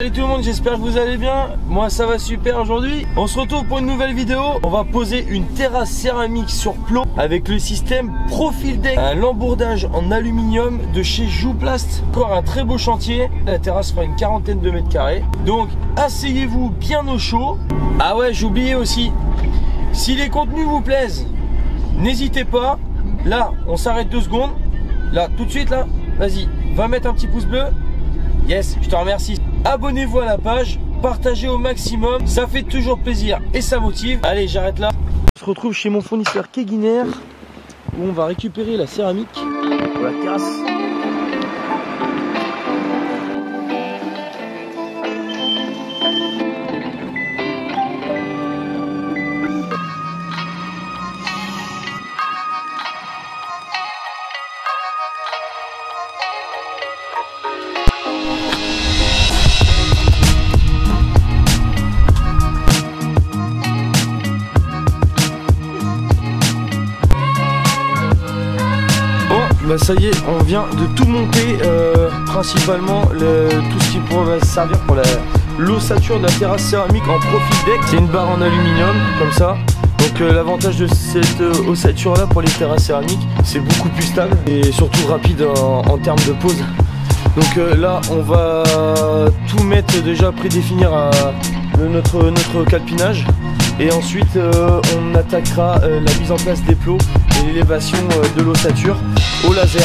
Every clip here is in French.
Salut tout le monde, j'espère que vous allez bien. Moi ça va super aujourd'hui. On se retrouve pour une nouvelle vidéo. On va poser une terrasse céramique sur plot avec le système Profil Deck, un lambourdage en aluminium de chez Jouplast. Encore un très beau chantier. La terrasse fera une quarantaine de mètres carrés. Donc asseyez-vous bien au chaud. Ah ouais, j'ai oublié aussi, si les contenus vous plaisent, n'hésitez pas. Là on s'arrête 2 secondes. Là tout de suite là, vas-y, va mettre un petit pouce bleu. Yes, je te remercie. Abonnez-vous à la page, partagez au maximum, ça fait toujours plaisir et ça motive. Allez, j'arrête là. On se retrouve chez mon fournisseur Keguiner où on va récupérer la céramique pour la terrasse. Bah ça y est, on vient de tout monter, principalement tout ce qui pourrait servir pour l'ossature de la terrasse céramique en Profil Deck. C'est une barre en aluminium comme ça. Donc l'avantage de cette ossature là pour les terrasses céramiques, c'est beaucoup plus stable et surtout rapide en termes de pose. Donc là on va tout mettre déjà, prédéfinir notre calpinage. Et ensuite on attaquera la mise en place des plots et l'élévation de l'ossature au laser.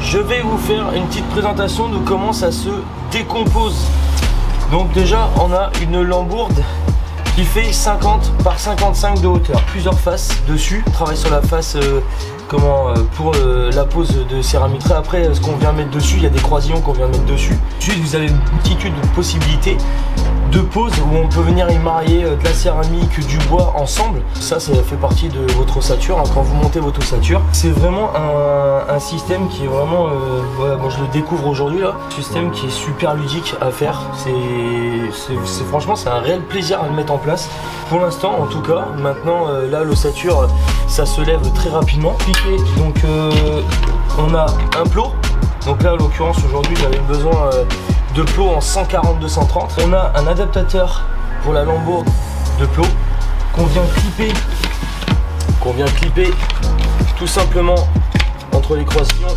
Je vais vous faire une petite présentation de comment ça se décompose. Donc déjà on a une lambourde qui fait 50 par 55 de hauteur, plusieurs faces dessus. On travaille sur la face pour la pose de céramique. Après ce qu'on vient mettre dessus, il y a des croisillons qu'on vient mettre dessus. Ensuite vous avez une multitude de possibilités de pose où on peut venir y marier de la céramique, du bois ensemble. Ça fait partie de votre ossature, hein, quand vous montez votre ossature. C'est vraiment un système qui est vraiment, voilà, moi je le découvre aujourd'hui là. Système qui est super ludique à faire. Franchement c'est un réel plaisir à le mettre en place. Pour l'instant en tout cas. Maintenant là l'ossature ça se lève très rapidement. Donc on a un plot. Donc là en l'occurrence aujourd'hui j'avais besoin de plot en 140-230. On a un adaptateur pour la lambourde de plot qu'on vient clipper tout simplement entre les croisillons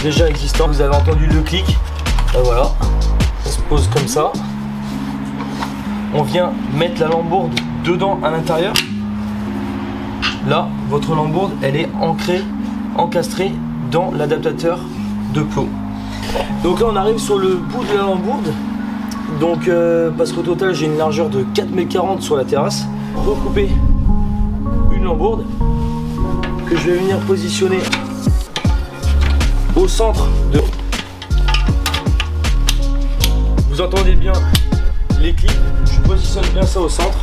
déjà existants. Vous avez entendu le clic, ben voilà, ça se pose comme ça. On vient mettre la lambourde dedans à l'intérieur. Là votre lambourde elle est encastrée dans l'adaptateur de plot. Donc là on arrive sur le bout de la lambourde. Donc parce qu'au total j'ai une largeur de 4,40 m sur la terrasse. Recouper une lambourde que je vais venir positionner au centre de... Vous entendez bien les clips, je positionne bien ça au centre.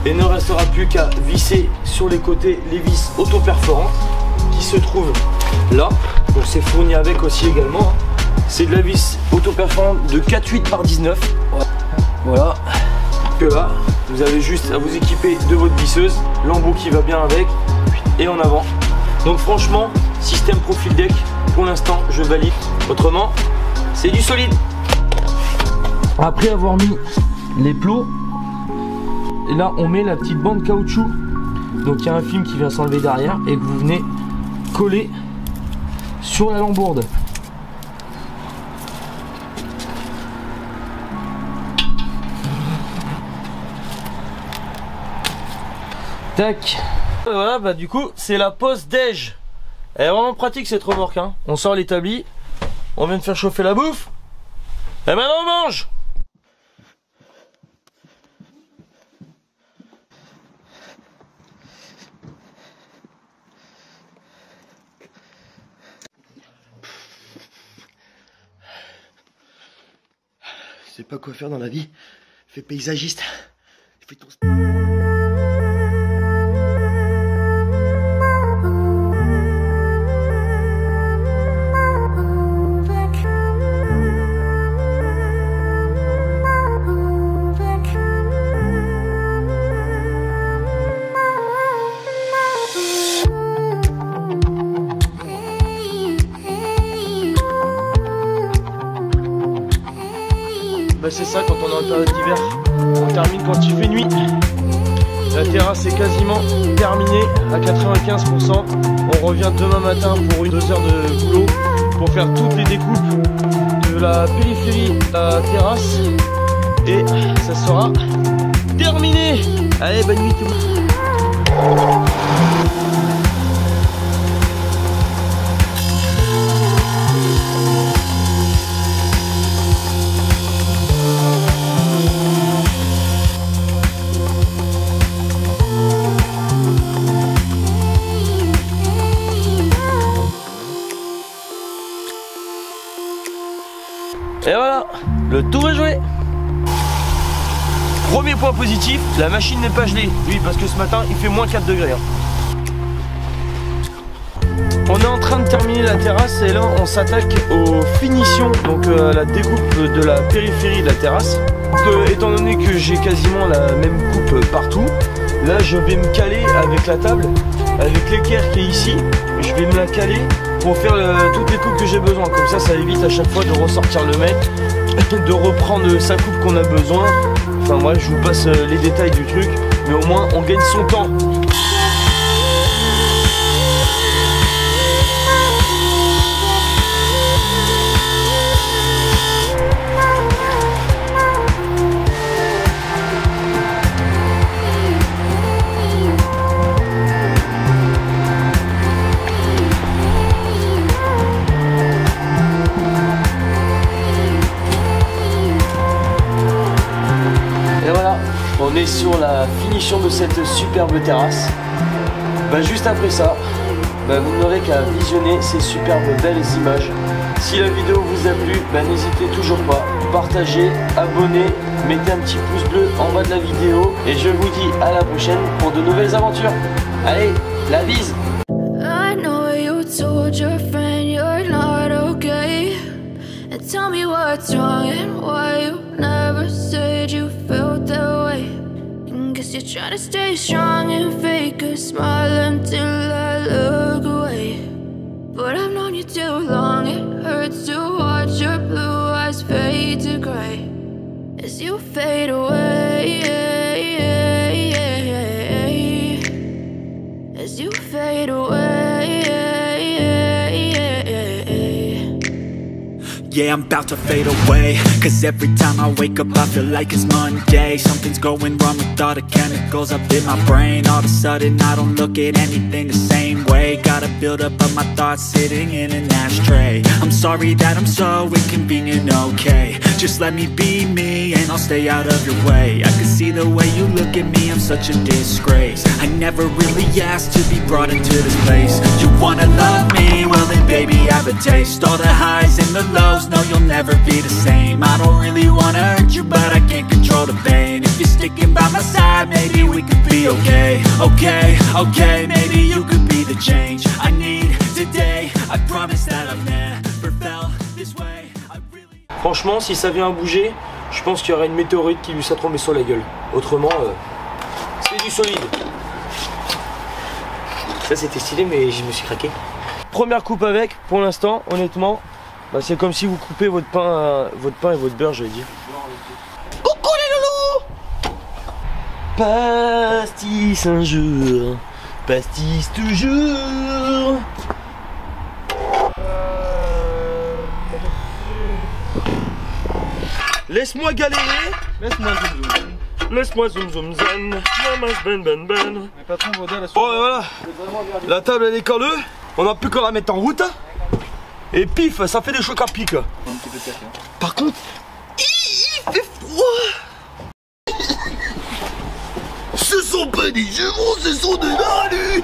Et il ne restera plus qu'à visser sur les côtés les vis auto-perforantes qui se trouvent là. Donc c'est fourni avec aussi également. C'est de la vis auto-perforante de 4,8 par 19. Voilà. Que là, vous avez juste à vous équiper de votre visseuse, l'embout qui va bien avec, et en avant. Donc franchement, système Profil Deck, pour l'instant, je valide. Autrement, c'est du solide. Après avoir mis les plots, et là on met la petite bande caoutchouc. Donc il y a un film qui vient s'enlever derrière et que vous venez coller sur la lambourde. Tac. Et voilà, bah du coup, c'est la pause déj. Elle est vraiment pratique cette remorque, hein. On sort l'établi, on vient de faire chauffer la bouffe, et maintenant on mange. Je sais pas quoi faire dans la vie. Fais paysagiste. Fais ton... Bah c'est ça quand on est en période d'hiver, on termine quand il fait nuit. La terrasse est quasiment terminée à 95%. On revient demain matin pour 2 heures de boulot pour faire toutes les découpes de la périphérie de la terrasse. Et ça sera terminé. Allez, bonne nuit tout le monde. Et voilà, le tour est joué. Premier point positif, la machine n'est pas gelée. Oui, parce que ce matin, il fait moins 4 degrés. On est en train de terminer la terrasse et là, on s'attaque aux finitions, donc à la découpe de la périphérie de la terrasse. Donc, étant donné que j'ai quasiment la même coupe partout, là, je vais me caler avec la table, avec l'équerre qui est ici. Je vais me la caler pour faire toutes les coupes que j'ai besoin. Comme ça évite à chaque fois de ressortir le mec, de reprendre sa coupe qu'on a besoin. Enfin moi je vous passe les détails du truc, mais au moins on gagne son temps. On est sur la finition de cette superbe terrasse. Bah, juste après ça, bah, vous n'aurez qu'à visionner ces superbes belles images. Si la vidéo vous a plu, bah, n'hésitez toujours pas, partagez, abonnez, mettez un petit pouce bleu en bas de la vidéo et je vous dis à la prochaine pour de nouvelles aventures. Allez, la bise. I know you told your friend you're not okay, and tell me what's wrong and why you never said you felt that way. Guess you're trying to stay strong and fake a smile until I look away. But I've known you too long, it hurts to watch your blue eyes fade to gray as you fade away, as you fade away. Yeah, I'm about to fade away, cause every time I wake up I feel like it's Monday. Something's going wrong with all the chemicals up in my brain. All of a sudden I don't look at anything the same way. Gotta build up of my thoughts sitting in an ashtray. I'm sorry that I'm so inconvenient, okay. Just let me be me and I'll stay out of your way. I can see the way you look at me, I'm such a disgrace. I never really asked to be brought into this place. You wanna love me? Well then baby have a taste. All the highs and the lows, no you'll never be the same. I don't really wanna hurt you but I can't control the pain. If you're sticking by my side, maybe we could be okay. Okay, okay, maybe you could be the change I need today. I promise that I've never felt this way. Franchement, si ça vient à bouger, je pense qu'il y aurait une météorite qui lui serait tombée sur la gueule. Autrement, c'est du solide. Ça c'était stylé mais je me suis craqué. Première coupe avec, pour l'instant, honnêtement, bah, c'est comme si vous coupez votre pain et votre beurre, j'allais dire. Coucou les loulous! Pastis un jour, pastis toujours. Laisse-moi galérer. Laisse-moi galérer. laisse-moi zoom zoom zen. Mamas ben ben ben. Mais patron, Baudin, la Bon, et voilà. La table elle est collée. On n'a plus qu'à la mettre en route. Et pif, ça fait des chocs à pic. Par contre, il fait froid. Ce sont pas des chevaux, ce sont de l'alu.